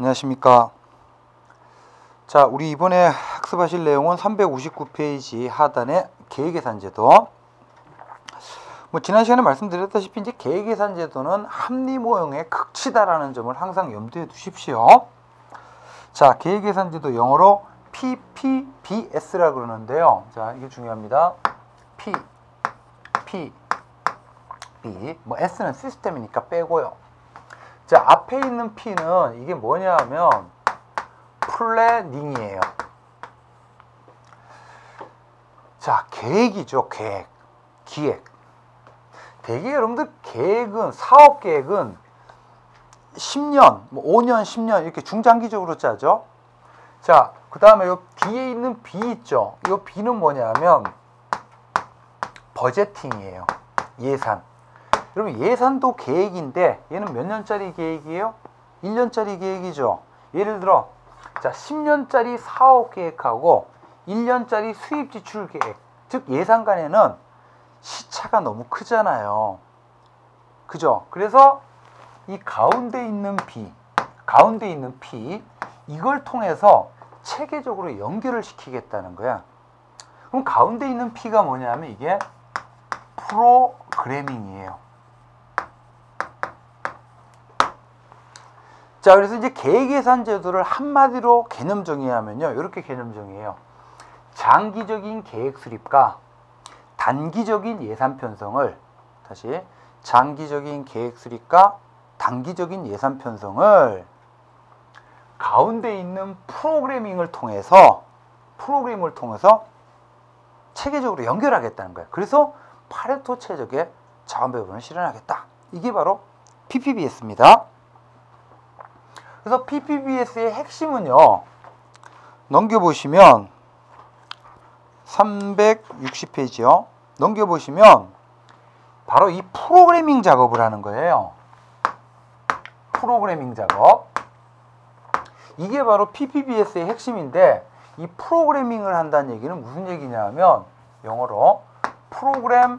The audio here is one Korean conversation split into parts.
안녕하십니까. 자, 우리 이번에 학습하실 내용은 359페이지 하단의 계획계산제도. 지난 시간에 말씀드렸다시피 이제 계획계산제도는 합리모형의 극치다라는 점을 항상 염두에 두십시오. 자, 계획계산제도 영어로 PPBS라 그러는데요. 자, 이게 중요합니다. P, B. S는 시스템이니까 빼고요. 자, 앞에 있는 P는 이게 뭐냐 하면 플래닝이에요. 자, 계획이죠. 기획. 대개 여러분들 계획은, 사업 계획은 10년, 5년, 10년 이렇게 중장기적으로 짜죠. 자, 그 다음에 요 뒤에 있는 B 있죠. 이 B는 뭐냐면 버제팅이에요. 예산. 여러분, 예산도 계획인데 얘는 몇 년짜리 계획이에요? 1년짜리 계획이죠. 예를 들어, 자, 10년짜리 사업 계획하고 1년짜리 수입 지출 계획, 즉 예산 간에는 시차가 너무 크잖아요. 그죠? 그래서 이 가운데 있는 P, 이걸 통해서 체계적으로 연결을 시키겠다는 거야. 그럼 가운데 있는 P가 뭐냐면 이게 프로그래밍이에요. 자, 그래서 이제 계획예산 제도를 한마디로 개념 정의하면요, 이렇게 개념 정의해요. 장기적인 계획 수립과 단기적인 예산 편성을, 다시 장기적인 계획 수립과 단기적인 예산 편성을 가운데 있는 프로그래밍을 통해서 체계적으로 연결하겠다는 거예요. 그래서 파레토 최적의 자원 배분을 실현하겠다. 이게 바로 PPBS입니다. 그래서 PPBS의 핵심은요, 넘겨보시면 360페이지요. 넘겨보시면 바로 이 프로그래밍 작업을 하는 거예요. 프로그래밍 작업. 이게 바로 PPBS의 핵심인데, 이 프로그래밍을 한다는 얘기는 무슨 얘기냐 하면 영어로 프로그램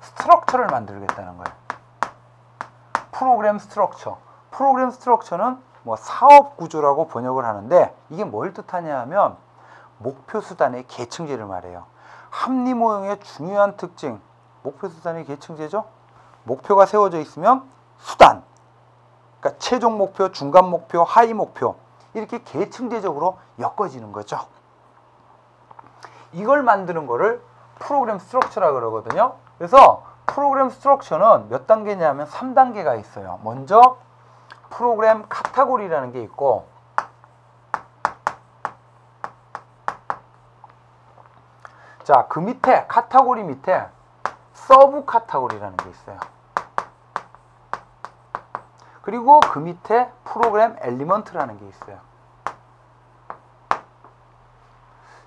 스트럭처를 만들겠다는 거예요. 프로그램 스트럭처는 사업 구조라고 번역을 하는데, 이게 뭘 뜻하냐 하면 목표 수단의 계층제를 말해요. 합리모형의 중요한 특징, 목표 수단의 계층제죠. 목표가 세워져 있으면 수단, 그러니까 최종 목표, 중간 목표, 하위 목표, 이렇게 계층제적으로 엮어지는 거죠. 이걸 만드는 거를 프로그램 스트럭처라고 그러거든요. 그래서 프로그램 스트럭처는 몇 단계냐면 3단계가 있어요. 먼저 프로그램 카테고리라는 게 있고, 자, 그 밑에 카테고리 밑에 서브 카테고리라는 게 있어요. 그리고 그 밑에 프로그램 엘리먼트라는 게 있어요.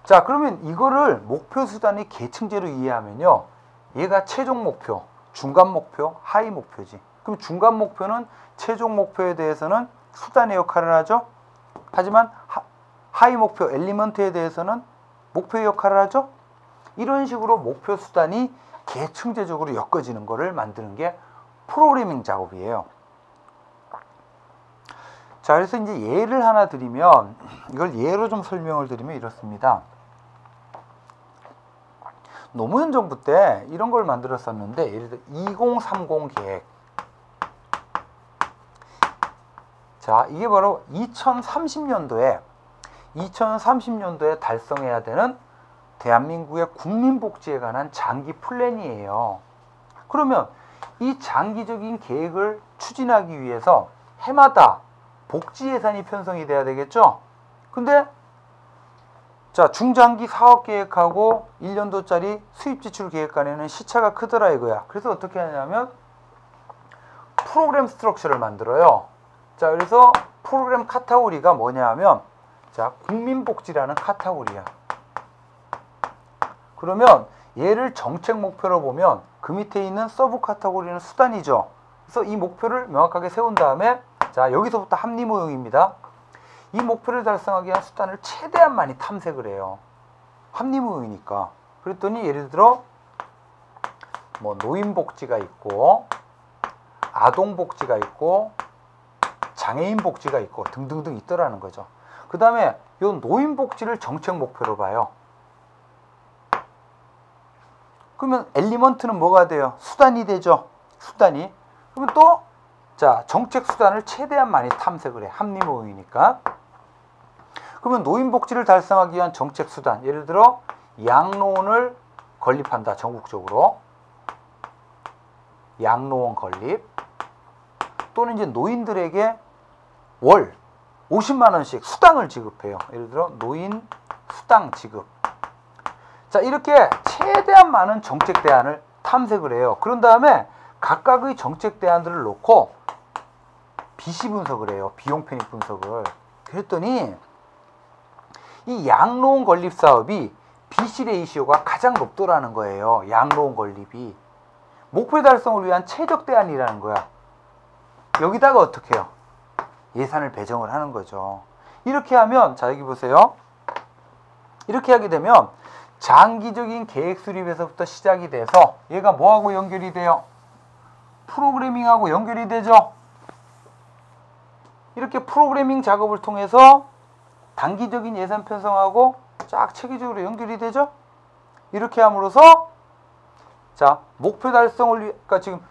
자, 그러면 이거를 목표 수단의 계층제로 이해하면요, 얘가 최종 목표, 중간 목표, 하위 목표지. 그럼 중간 목표는 최종 목표에 대해서는 수단의 역할을 하죠. 하지만 하위 목표, 엘리먼트에 대해서는 목표의 역할을 하죠. 이런 식으로 목표 수단이 계층제적으로 엮어지는 거를 만드는 게 프로그래밍 작업이에요. 자, 그래서 이제 예를 하나 드리면, 이걸 예로 좀 설명을 드리면 이렇습니다. 노무현 정부 때 이런 걸 만들었었는데, 예를 들어 2030 계획. 자, 이게 바로 2030년도에 달성해야 되는 대한민국의 국민복지에 관한 장기 플랜이에요. 그러면 이 장기적인 계획을 추진하기 위해서 해마다 복지 예산이 편성이 돼야 되겠죠? 근데 자, 중장기 사업 계획하고 1년도짜리 수입 지출 계획 간에는 시차가 크더라 이거야. 그래서 어떻게 하냐면 프로그램 스트럭처를 만들어요. 자, 그래서 프로그램 카테고리가 뭐냐 하면, 자, 국민복지라는 카테고리야. 그러면 얘를 정책 목표로 보면 그 밑에 있는 서브 카테고리는 수단이죠. 그래서 이 목표를 명확하게 세운 다음에, 자, 여기서부터 합리모형입니다. 이 목표를 달성하기 위한 수단을 최대한 많이 탐색을 해요. 합리모형이니까. 그랬더니 예를 들어 노인복지가 있고, 아동복지가 있고, 장애인 복지가 있고 등등등 있더라는 거죠. 그 다음에 요 노인 복지를 정책 목표로 봐요. 그러면 엘리먼트는 뭐가 돼요? 수단이 되죠. 수단이. 그러면 또 자, 정책 수단을 최대한 많이 탐색을 해. 합리모형이니까. 그러면 노인 복지를 달성하기 위한 정책 수단. 예를 들어 양로원을 건립한다. 전국적으로. 양로원 건립. 또는 이제 노인들에게 월 50만 원씩 수당을 지급해요. 예를 들어 노인 수당 지급. 자, 이렇게 최대한 많은 정책 대안을 탐색을 해요. 그런 다음에 각각의 정책 대안들을 놓고 비시 분석을 해요. 비용 편익 분석을. 그랬더니 이 양로원 건립 사업이 비시 레이시오가 가장 높더라는 거예요. 양로원 건립이. 목표 달성을 위한 최적 대안이라는 거야. 여기다가 어떻게 해요? 예산을 배정을 하는 거죠. 이렇게 하면, 자, 여기 보세요. 이렇게 하게 되면 장기적인 계획 수립에서부터 시작이 돼서 얘가 뭐하고 연결이 돼요? 프로그래밍하고 연결이 되죠. 이렇게 프로그래밍 작업을 통해서 단기적인 예산 편성하고 쫙 체계적으로 연결이 되죠. 이렇게 함으로써 자, 목표 달성을 위해, 그러니까 지금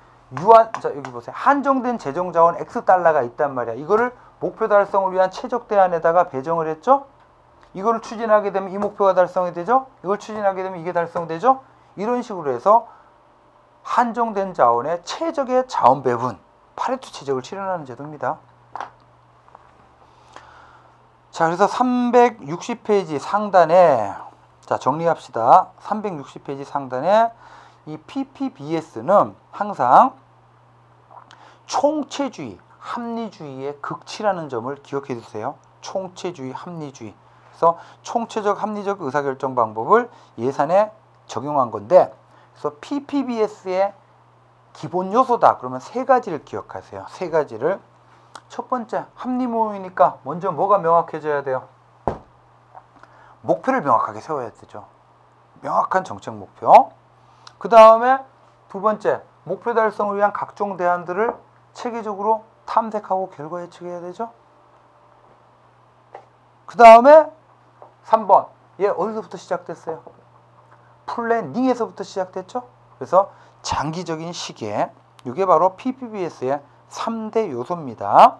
자, 여기 보세요. 한정된 재정 자원 X달러가 있단 말이야. 이거를 목표 달성을 위한 최적 대안에다가 배정을 했죠. 이거를 추진하게 되면 이 목표가 달성이 되죠. 이걸 추진하게 되면 이게 달성되죠. 이런 식으로 해서 한정된 자원의 최적의 자원 배분, 파레토 최적을 실현하는 제도입니다. 자, 그래서 360페이지 상단에, 자, 정리합시다. 360페이지 상단에 이 PPBS는 항상 총체주의, 합리주의의 극치라는 점을 기억해 주세요. 총체주의, 합리주의. 그래서 총체적, 합리적 의사결정 방법을 예산에 적용한 건데, 그래서 PPBS의 기본 요소다. 그러면 세 가지를 기억하세요. 세 가지를. 첫 번째, 합리모형이니까 먼저 뭐가 명확해져야 돼요? 목표를 명확하게 세워야 되죠. 명확한 정책 목표. 그 다음에 두 번째, 목표 달성을 위한 각종 대안들을 체계적으로 탐색하고 결과 예측해야 되죠. 그 다음에 3번, 얘 어디서부터 시작됐어요? 플래닝에서부터 시작됐죠. 그래서 장기적인 시계, 이게 바로 PPBS의 3대 요소입니다.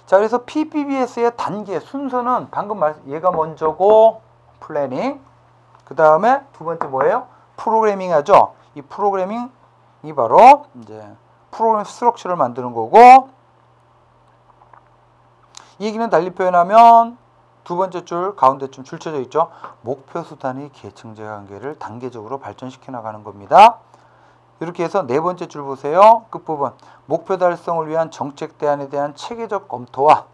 자, 그래서 PPBS의 단계, 순서는 방금 얘가 먼저고 플래닝, 그 다음에 두 번째 뭐예요? 프로그래밍 하죠. 이 프로그래밍이 바로 이제 프로그램 스트럭처를 만드는 거고, 이 얘기는 달리 표현하면 두 번째 줄 가운데쯤 줄쳐져 있죠. 목표 수단의 계층제 관계를 단계적으로 발전시켜 나가는 겁니다. 이렇게 해서 네 번째 줄 보세요. 끝부분. 목표 달성을 위한 정책 대안에 대한 체계적 검토와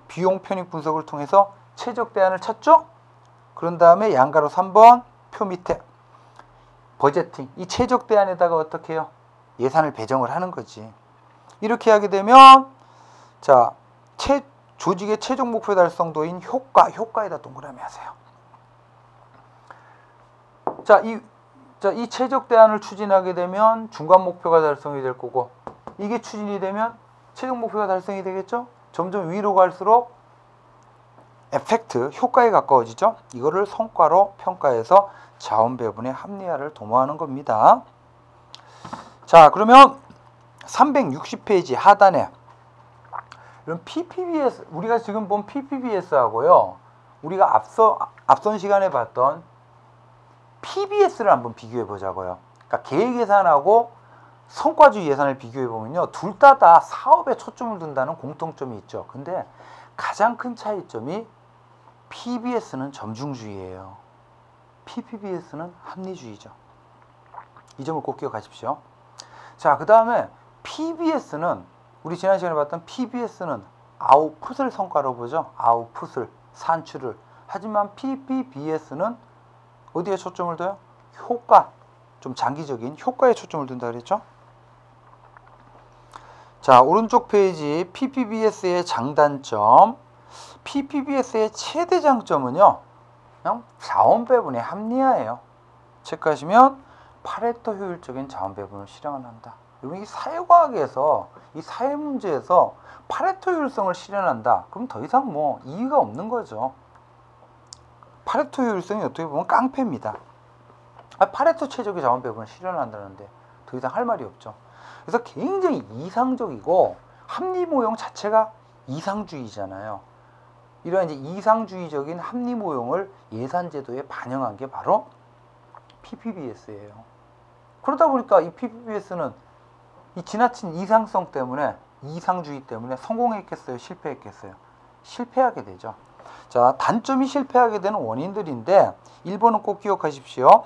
비용 편익 분석을 통해서 최적 대안을 찾죠. 그런 다음에 양가로 3번 표 밑에 버제팅. 이 최적 대안에다가 어떻게 해요? 예산을 배정을 하는 거지. 이렇게 하게 되면 자, 조직의 최종 목표 달성도인 효과에다 동그라미 하세요. 자, 이 최적 대안을 추진하게 되면 중간 목표가 달성이 될 거고, 이게 추진이 되면 최종 목표가 달성이 되겠죠? 점점 위로 갈수록 에펙트, 효과에 가까워지죠? 이거를 성과로 평가해서 자원 배분의 합리화를 도모하는 겁니다. 자, 그러면 360페이지 하단에 이런 PPBS, 우리가 지금 본 PPBS하고요, 우리가 앞선 시간에 봤던 PBS를 한번 비교해 보자고요. 그러니까 계획 예산하고 성과주의 예산을 비교해 보면요, 둘 다 사업에 초점을 둔다는 공통점이 있죠. 근데 가장 큰 차이점이 PBS는 점중주의예요. PPBS는 합리주의죠. 이 점을 꼭 기억하십시오. 자, 그 다음에 PBS는 우리 지난 시간에 봤던 PBS는 아웃풋을 성과로 보죠. 아웃풋을, 산출을. 하지만 PPBS는 어디에 초점을 둬요? 효과, 좀 장기적인 효과에 초점을 둔다 그랬죠. 자, 오른쪽 페이지 PPBS의 장단점. PPBS의 최대 장점은요, 그냥 자원 배분의 합리화예요. 체크하시면 파레토 효율적인 자원 배분을 실현을 한다. 여러분 이 사회과학에서 이 사회 문제에서 파레토 효율성을 실현한다. 그럼 더 이상 뭐 이유가 없는 거죠. 파레토 효율성이 어떻게 보면 깡패입니다. 파레토 최적의 자원 배분을 실현한다는데 더 이상 할 말이 없죠. 그래서 굉장히 이상적이고 합리 모형 자체가 이상주의잖아요. 이러한 이제 이상주의적인 합리 모형을 예산제도에 반영한 게 바로 PPBS예요. 그러다 보니까 이 PPBS는 이 지나친 이상성 때문에, 이상주의 때문에 성공했겠어요? 실패했겠어요? 실패하게 되죠. 자, 단점이 실패하게 되는 원인들인데 1번은 꼭 기억하십시오.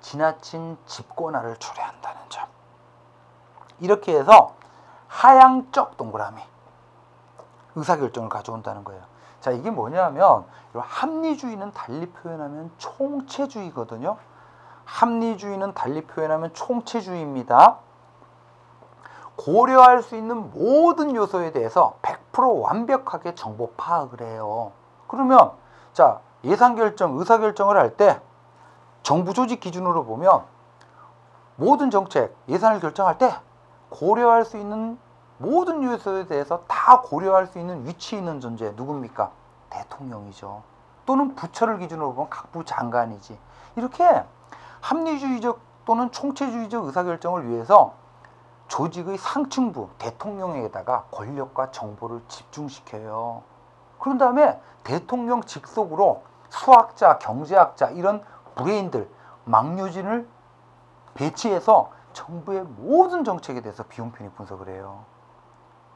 지나친 집권화를 초래한다는 점. 이렇게 해서 하향적 동그라미 의사결정을 가져온다는 거예요. 자, 이게 뭐냐면 합리주의는 달리 표현하면 총체주의거든요. 합리주의는 달리 표현하면 총체주의입니다. 고려할 수 있는 모든 요소에 대해서 100% 완벽하게 정보 파악을 해요. 그러면 자, 예산결정, 의사결정을 할 때 정부 조직 기준으로 보면 모든 정책, 예산을 결정할 때 고려할 수 있는 모든 요소에 대해서 다 고려할 수 있는 위치에 있는 존재 누굽니까? 대통령이죠. 또는 부처를 기준으로 보면 각부 장관이지. 이렇게 합리주의적 또는 총체주의적 의사결정을 위해서 조직의 상층부 대통령에다가 권력과 정보를 집중시켜요. 그런 다음에 대통령 직속으로 수학자, 경제학자 이런 브레인들, 막료진을 배치해서 정부의 모든 정책에 대해서 비용 편익 분석을 해요.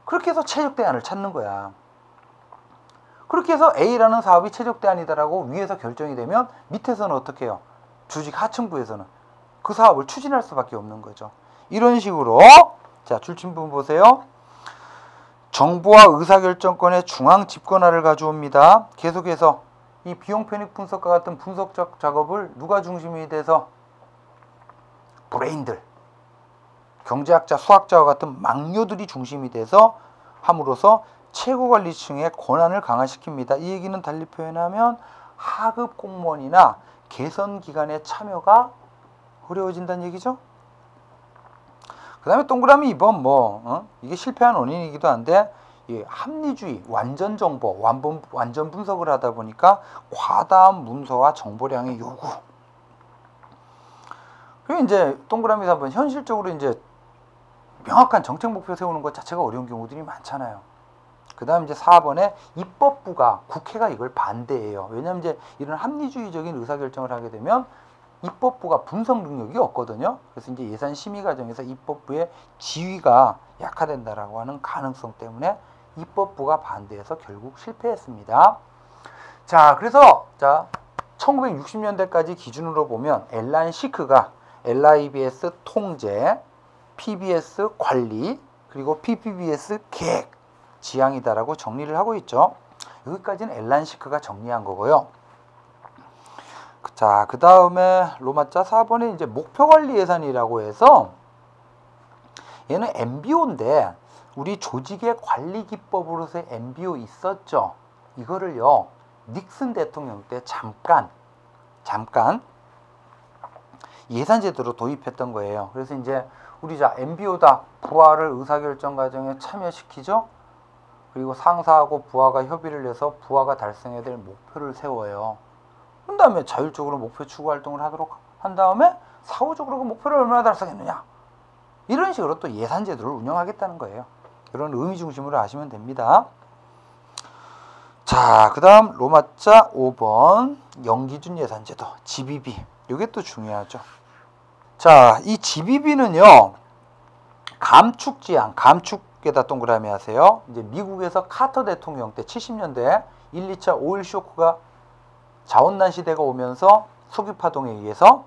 그렇게 해서 최적 대안을 찾는 거야. 그렇게 해서 A라는 사업이 최적 대안이다라고 위에서 결정이 되면 밑에서는 어떻게 해요? 조직 하층부에서는 그 사업을 추진할 수밖에 없는 거죠. 이런 식으로 자, 줄침부 보세요. 정부와 의사결정권의 중앙 집권화를 가져옵니다. 계속해서 이 비용 편익 분석과 같은 분석적 작업을 누가 중심이 돼서 브레인들, 경제학자, 수학자와 같은 막료들이 중심이 돼서 함으로써 최고관리층의 권한을 강화시킵니다. 이 얘기는 달리 표현하면 하급 공무원이나 개선기관의 참여가 어려워진다는 얘기죠. 그 다음에 동그라미 2번 이게 실패한 원인이기도 한데 합리주의, 완전 정보, 완전 분석을 하다 보니까 과다한 문서와 정보량의 요구. 그리고 이제 동그라미 3번 현실적으로 이제 명확한 정책 목표 세우는 것 자체가 어려운 경우들이 많잖아요. 그 다음 이제 4번에 입법부가, 국회가 이걸 반대해요. 왜냐하면 이제 이런 합리주의적인 의사결정을 하게 되면 입법부가 분석 능력이 없거든요. 그래서 이제 예산 심의 과정에서 입법부의 지위가 약화된다라고 하는 가능성 때문에 입법부가 반대해서 결국 실패했습니다. 자, 그래서 자 1960년대까지 기준으로 보면 앨런 시크가 LIBS 통제, PBS 관리, 그리고 PPBS 계획, 지향이다라고 정리를 하고 있죠. 여기까지는 앨런 시크가 정리한 거고요. 자, 그 다음에 로마자 4번에 이제 목표관리 예산이라고 해서 얘는 MBO인데 우리 조직의 관리 기법으로서의 MBO 있었죠. 이거를요 닉슨 대통령 때 잠깐 예산제도로 도입했던 거예요. 그래서 이제 우리 자 MBO다 부하를 의사결정 과정에 참여시키죠. 그리고 상사하고 부하가 협의를 해서 부하가 달성해야 될 목표를 세워요. 그 다음에 자율적으로 목표 추구 활동을 하도록 한 다음에 사후적으로 그 목표를 얼마나 달성했느냐, 이런 식으로 또 예산제도를 운영하겠다는 거예요. 이런 의미 중심으로 하시면 됩니다. 자, 그 다음 로마자 5번 연기준 예산제도 GBB, 이게 또 중요하죠. 자, 이 GBB는요 감축지향, 감축에다 동그라미 하세요. 이제 미국에서 카터 대통령 때 70년대 1, 2차 오일 쇼크가 자원난 시대가 오면서 석유파동에 의해서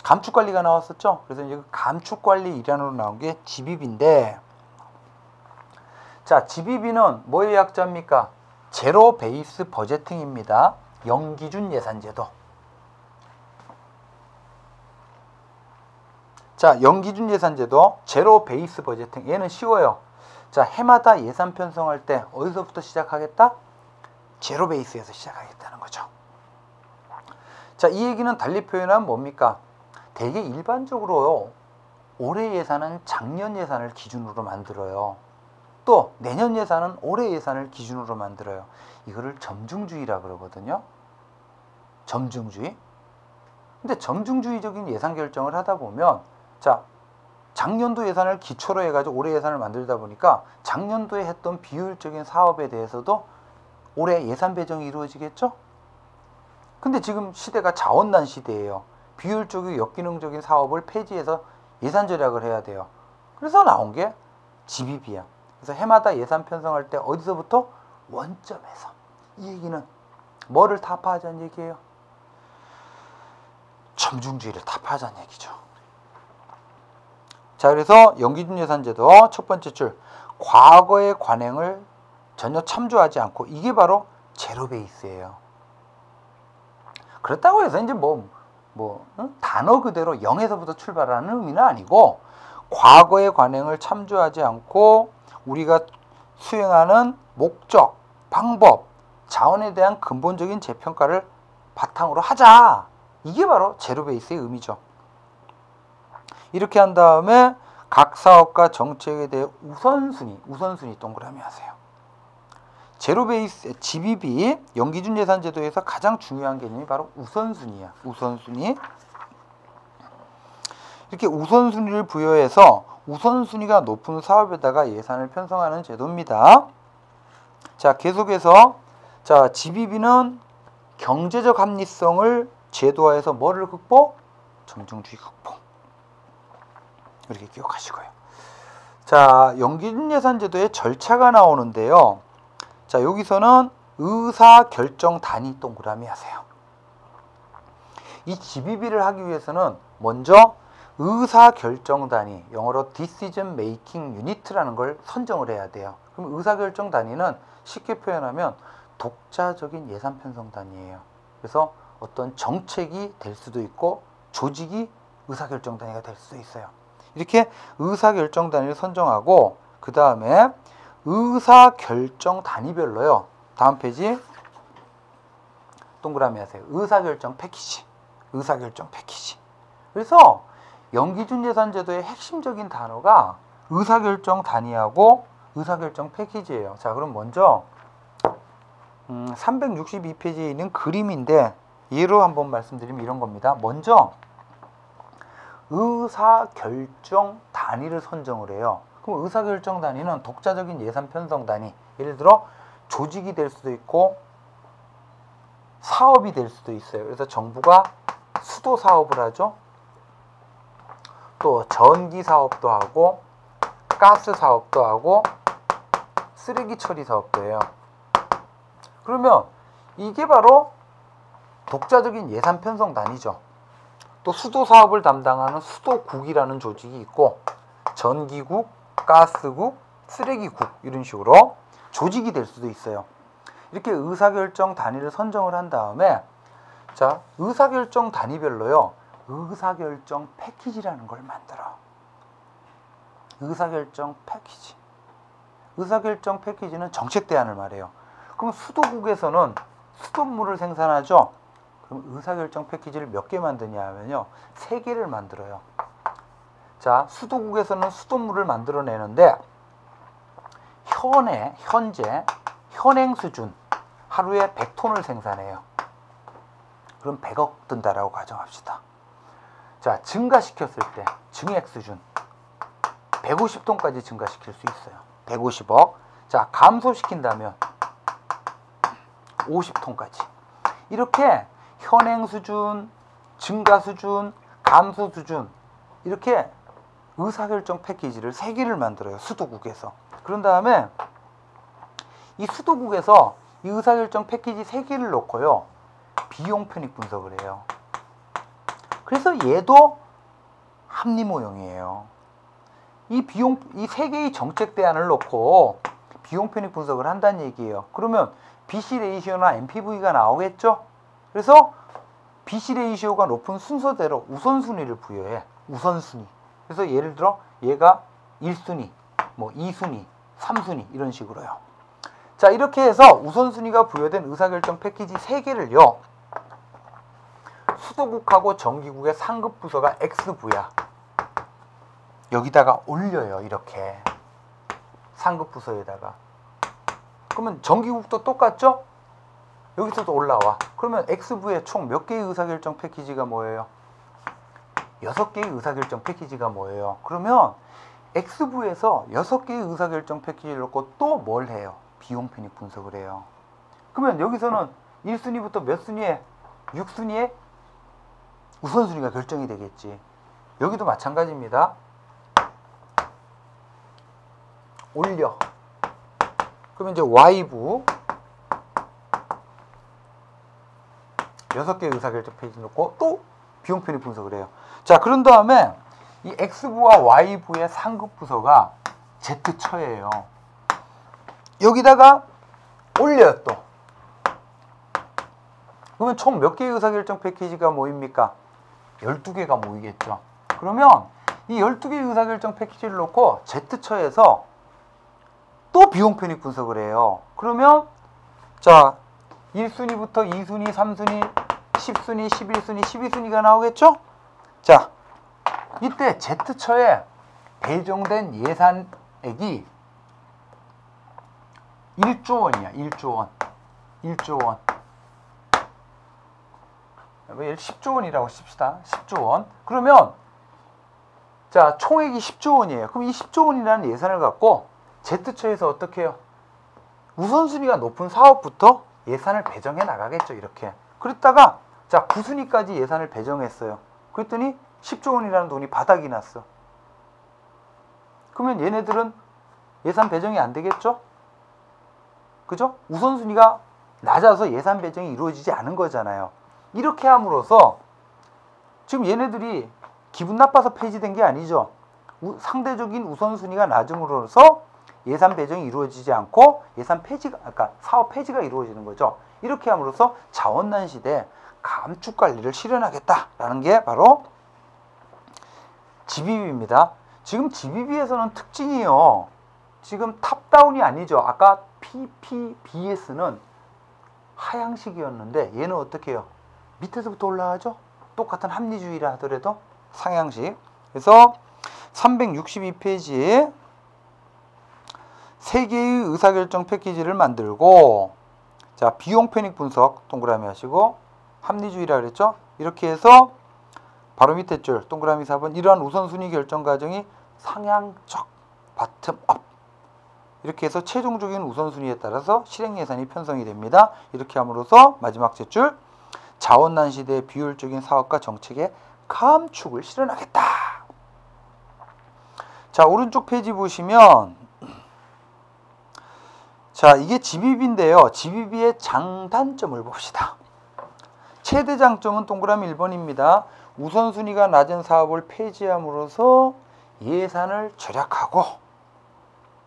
감축관리가 나왔었죠. 그래서 이제 감축관리 일환으로 나온 게 GBB인데, 자, GBB는 뭐의 약자입니까? 제로 베이스 버제팅입니다. 연기준 예산제도. 자, 연기준 예산제도, 제로 베이스 버제팅. 얘는 쉬워요. 자, 해마다 예산 편성할 때 어디서부터 시작하겠다? 제로 베이스에서 시작하겠다는 거죠. 자, 이 얘기는 달리 표현하면 뭡니까? 되게 일반적으로 올해 예산은 작년 예산을 기준으로 만들어요. 또 내년 예산은 올해 예산을 기준으로 만들어요. 이거를 점중주의라 그러거든요. 점중주의. 근데 점중주의적인 예산 결정을 하다 보면, 자, 작년도 예산을 기초로 해가지고 올해 예산을 만들다 보니까 작년도에 했던 비효율적인 사업에 대해서도 올해 예산 배정이 이루어지겠죠? 근데 지금 시대가 자원난 시대예요. 비효율적이고 역기능적인 사업을 폐지해서 예산 절약을 해야 돼요. 그래서 나온 게 GBB야. 그래서 해마다 예산 편성할 때 어디서부터? 원점에서. 이 얘기는 뭐를 타파하자는 얘기예요? 점중주의를 타파하자는 얘기죠. 자, 그래서 연기준 예산제도 첫 번째 줄, 과거의 관행을 전혀 참조하지 않고, 이게 바로 제로 베이스예요. 그렇다고 해서 이제 단어 그대로 0에서부터 출발하는 의미는 아니고, 과거의 관행을 참조하지 않고 우리가 수행하는 목적, 방법, 자원에 대한 근본적인 재평가를 바탕으로 하자. 이게 바로 제로 베이스의 의미죠. 이렇게 한 다음에 각 사업과 정책에 대해 우선순위 동그라미 하세요. 제로 베이스, GBB, 연기준 예산제도에서 가장 중요한 개념이 바로 우선순위야. 우선순위. 이렇게 우선순위를 부여해서 우선순위가 높은 사업에다가 예산을 편성하는 제도입니다. 자, 계속해서, 자, GBB는 경제적 합리성을 제도화해서 뭐를 극복? 점중주의 극복. 이렇게 기억하시고요. 자, 연기준 예산제도의 절차가 나오는데요. 자, 여기서는 의사결정 단위 동그라미 하세요. 이 GBB를 하기 위해서는 먼저 의사결정 단위, 영어로 Decision Making Unit라는 걸 선정을 해야 돼요. 그럼 의사결정 단위는 쉽게 표현하면 독자적인 예산 편성 단위예요. 그래서 어떤 정책이 될 수도 있고 조직이 의사결정 단위가 될 수도 있어요. 이렇게 의사결정 단위를 선정하고, 그 다음에 의사결정 단위별로요. 다음 페이지 동그라미 하세요. 의사결정 패키지. 의사결정 패키지. 그래서 연기준 예산제도의 핵심적인 단어가 의사결정 단위하고 의사결정 패키지예요. 자, 그럼 먼저 362페이지에 있는 그림인데 예로 한번 말씀드리면 이런 겁니다. 먼저 의사결정 단위를 선정을 해요. 그럼 의사결정 단위는 독자적인 예산 편성 단위. 예를 들어 조직이 될 수도 있고 사업이 될 수도 있어요. 그래서 정부가 수도 사업을 하죠. 또 전기 사업도 하고 가스 사업도 하고 쓰레기 처리 사업도 해요. 그러면 이게 바로 독자적인 예산 편성 단위죠. 또 수도 사업을 담당하는 수도국이라는 조직이 있고 전기국, 가스국, 쓰레기국 이런 식으로 조직이 될 수도 있어요. 이렇게 의사결정 단위를 선정을 한 다음에, 자, 의사결정 단위별로요, 의사결정 패키지라는 걸 만들어. 의사결정 패키지. 의사결정 패키지는 정책 대안을 말해요. 그럼 수도국에서는 수돗물을 생산하죠. 그럼 의사결정 패키지를 몇 개 만드냐 하면요, 3개를 만들어요. 자, 수도국에서는 수돗물을 만들어내는데 현재 현행 수준 하루에 100톤을 생산해요. 그럼 100억 든다라고 가정합시다. 자, 증가시켰을 때 증액 수준 150톤까지 증가시킬 수 있어요. 150억. 자, 감소시킨다면 50톤까지. 이렇게 현행 수준, 증가 수준, 감소 수준, 이렇게 의사결정 패키지를 3개를 만들어요. 수도국에서. 그런 다음에 이 수도국에서 이 의사결정 패키지 3개를 놓고요, 비용 편익 분석을 해요. 그래서 얘도 합리 모형이에요. 이 3개의 정책 대안을 놓고 비용 편익 분석을 한다는 얘기예요. 그러면 BC 레이시오나 NPV가 나오겠죠? 그래서 BC 레이시오가 높은 순서대로 우선순위를 부여해. 우선순위. 그래서 예를 들어 얘가 1순위, 2순위, 3순위 이런 식으로요. 자, 이렇게 해서 우선순위가 부여된 의사결정 패키지 3개를요, 수도국하고 정기국의 상급 부서가 X부야. 여기다가 올려요. 이렇게 상급 부서에다가. 그러면 정기국도 똑같죠? 여기서도 올라와. 그러면 X부에 총 몇 개의 의사결정 패키지가 뭐예요? 6개의 의사결정 패키지가 뭐예요? 그러면 X부에서 6개의 의사결정 패키지를 넣고 또 뭘 해요? 비용 편익 분석을 해요. 그러면 여기서는 1순위부터 몇 순위에? 6순위에 우선순위가 결정이 되겠지. 여기도 마찬가지입니다. 올려. 그러면 이제 Y부 6개의 의사결정 페이지 넣고 또 비용 편익 분석을 해요. 자, 그런 다음에 이 X부와 Y부의 상급 부서가 Z처예요. 여기다가 올려요 또. 그러면 총 몇 개의 의사결정 패키지가 모입니까? 12개가 모이겠죠. 그러면 이 12개의 의사결정 패키지를 놓고 Z처에서 또 비용 편익 분석을 해요. 그러면 자 1순위부터 2순위, 3순위, 10순위, 11순위, 12순위가 나오겠죠? 자, 이때 Z처에 배정된 예산액이 1조 원이야. 1조 원. 1조 원. 10조 원이라고 칩시다. 10조 원. 그러면 자, 총액이 10조 원이에요. 그럼 이 10조 원이라는 예산을 갖고 Z처에서 어떻게 해요? 우선순위가 높은 사업부터 예산을 배정해 나가겠죠. 이렇게. 그랬다가 자, 9순위까지 예산을 배정했어요. 그랬더니 10조 원이라는 돈이 바닥이 났어. 그러면 얘네들은 예산 배정이 안 되겠죠? 그죠? 우선순위가 낮아서 예산 배정이 이루어지지 않은 거잖아요. 이렇게 함으로써 지금 얘네들이 기분 나빠서 폐지된 게 아니죠. 상대적인 우선순위가 낮음으로써 예산 배정이 이루어지지 않고 예산 폐지가, 아까 사업 폐지가 이루어지는 거죠. 이렇게 함으로써 자원난 시대에 감축 관리를 실현하겠다라는 게 바로 GBB입니다. 지금 GBB에서는 특징이요. 지금 탑다운이 아니죠. 아까 PPBS는 하향식이었는데 얘는 어떻게 해요? 밑에서부터 올라가죠. 똑같은 합리주의라 하더라도 상향식. 그래서 362페이지에 3개의 의사결정 패키지를 만들고 자, 비용 편익 분석 동그라미 하시고 합리주의라 그랬죠. 이렇게 해서 바로 밑에 줄 동그라미 4번 이러한 우선순위 결정 과정이 상향적 바텀업 이렇게 해서 최종적인 우선순위에 따라서 실행 예산이 편성이 됩니다. 이렇게 함으로써 마지막 줄 자원난 시대의 비효율적인 사업과 정책의 감축을 실현하겠다. 자, 오른쪽 페이지 보시면 자, 이게 GBB인데요. GBB의 장단점을 봅시다. 최대 장점은 동그라미 1번입니다. 우선순위가 낮은 사업을 폐지함으로써 예산을 절약하고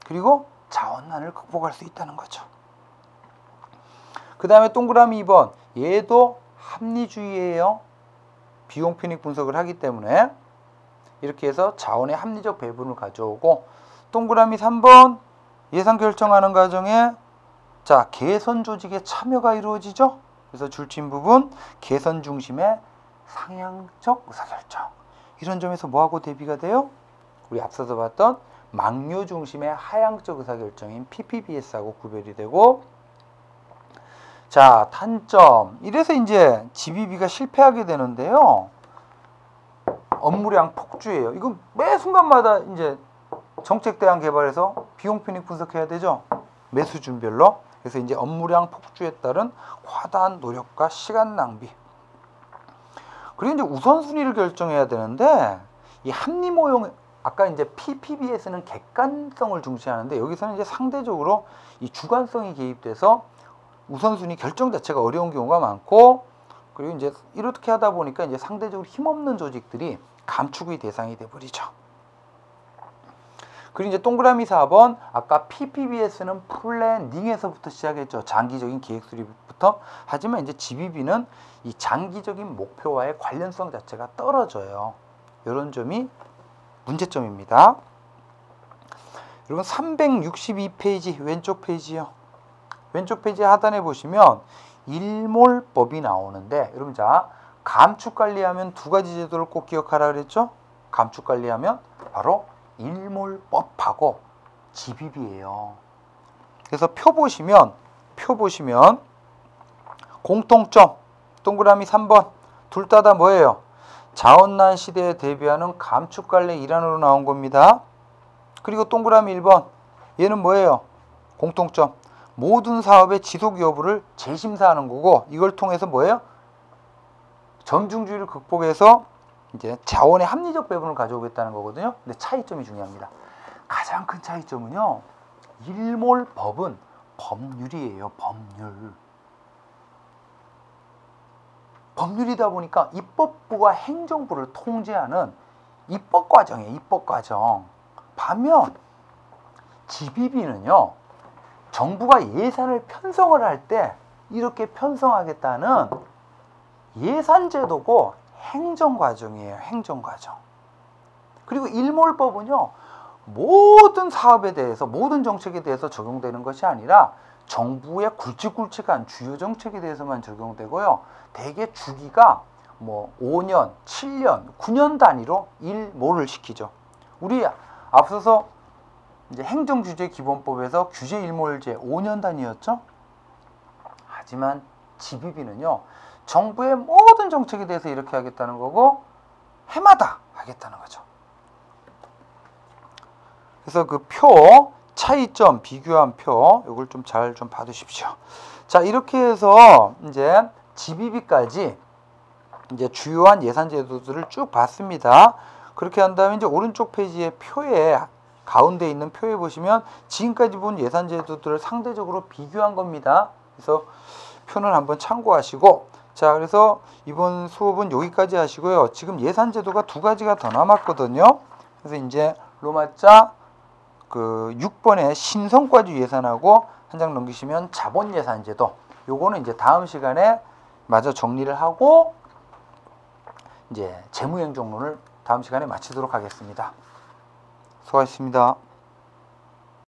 그리고 자원난을 극복할 수 있다는 거죠. 그 다음에 동그라미 2번 얘도 합리주의예요. 비용 편익 분석을 하기 때문에 이렇게 해서 자원의 합리적 배분을 가져오고 동그라미 3번 예산 결정하는 과정에 자, 개선 조직의 참여가 이루어지죠. 그래서 줄친 부분 개선 중심의 상향적 의사결정 이런 점에서 뭐하고 대비가 돼요? 우리 앞서서 봤던 막료 중심의 하향적 의사결정인 PPBS하고 구별이 되고 자, 단점 이래서 이제 GBB가 실패하게 되는데요. 업무량 폭주예요. 이건 매 순간마다 이제 정책 대안 개발해서 비용 편익 분석해야 되죠. 매 수준별로. 그래서 이제 업무량 폭주에 따른 과다한 노력과 시간 낭비. 그리고 이제 우선순위를 결정해야 되는데 이 합리모형 아까 이제 PPB에서는 객관성을 중시하는데 여기서는 이제 상대적으로 이 주관성이 개입돼서 우선순위 결정 자체가 어려운 경우가 많고 그리고 이제 이렇게 하다 보니까 이제 상대적으로 힘없는 조직들이 감축의 대상이 돼 버리죠. 그리고 이제 동그라미 4번 아까 PPBS는 플래닝에서부터 시작했죠. 장기적인 계획 수립부터. 하지만 이제 GBB는 이 장기적인 목표와의 관련성 자체가 떨어져요. 이런 점이 문제점입니다. 여러분 362페이지 왼쪽 페이지요. 왼쪽 페이지 하단에 보시면 일몰법이 나오는데 여러분 자 감축 관리하면 두 가지 제도를 꼭 기억하라 그랬죠. 감축 관리하면 바로 일몰법하고 집입이에요. 그래서 표 보시면 공통점 동그라미 3번 둘 다 뭐예요? 자원난 시대에 대비하는 감축관리 일환으로 나온 겁니다. 그리고 동그라미 1번 얘는 뭐예요? 공통점 모든 사업의 지속 여부를 재심사하는 거고 이걸 통해서 뭐예요? 점중주의를 극복해서 이제 자원의 합리적 배분을 가져오겠다는 거거든요. 근데 차이점이 중요합니다. 가장 큰 차이점은요. 일몰법은 법률이에요. 법률이다 보니까 입법부가 행정부를 통제하는 입법과정이에요. 입법과정. 반면 집입비는요. 정부가 예산을 편성을 할 때 이렇게 편성하겠다는 예산제도고 행정과정이에요. 행정과정. 그리고 일몰법은요. 모든 사업에 대해서 모든 정책에 대해서 적용되는 것이 아니라 정부의 굵직굵직한 주요 정책에 대해서만 적용되고요. 대개 주기가 뭐 5년, 7년, 9년 단위로 일몰을 시키죠. 우리 앞서서 이제 행정규제기본법에서 규제일몰제 5년 단위였죠. 하지만 집입비는요. 정부의 모든 정책에 대해서 이렇게 하겠다는 거고 해마다 하겠다는 거죠. 그래서 그 표, 차이점, 비교한 표 이걸 좀 잘 좀 봐두십시오. 자, 이렇게 해서 이제 집입비까지 이제 주요한 예산 제도들을 쭉 봤습니다. 그렇게 한 다음에 이제 오른쪽 페이지의 표에 가운데 있는 표에 보시면 지금까지 본 예산 제도들을 상대적으로 비교한 겁니다. 그래서 표는 한번 참고하시고 자, 그래서 이번 수업은 여기까지 하시고요. 지금 예산 제도가 2가지가 더 남았거든요. 그래서 이제 로마자 그 6번에 신성과주 예산하고 한 장 넘기시면 자본 예산 제도. 요거는 이제 다음 시간에 마저 정리를 하고 이제 재무행정론을 다음 시간에 마치도록 하겠습니다. 수고하셨습니다.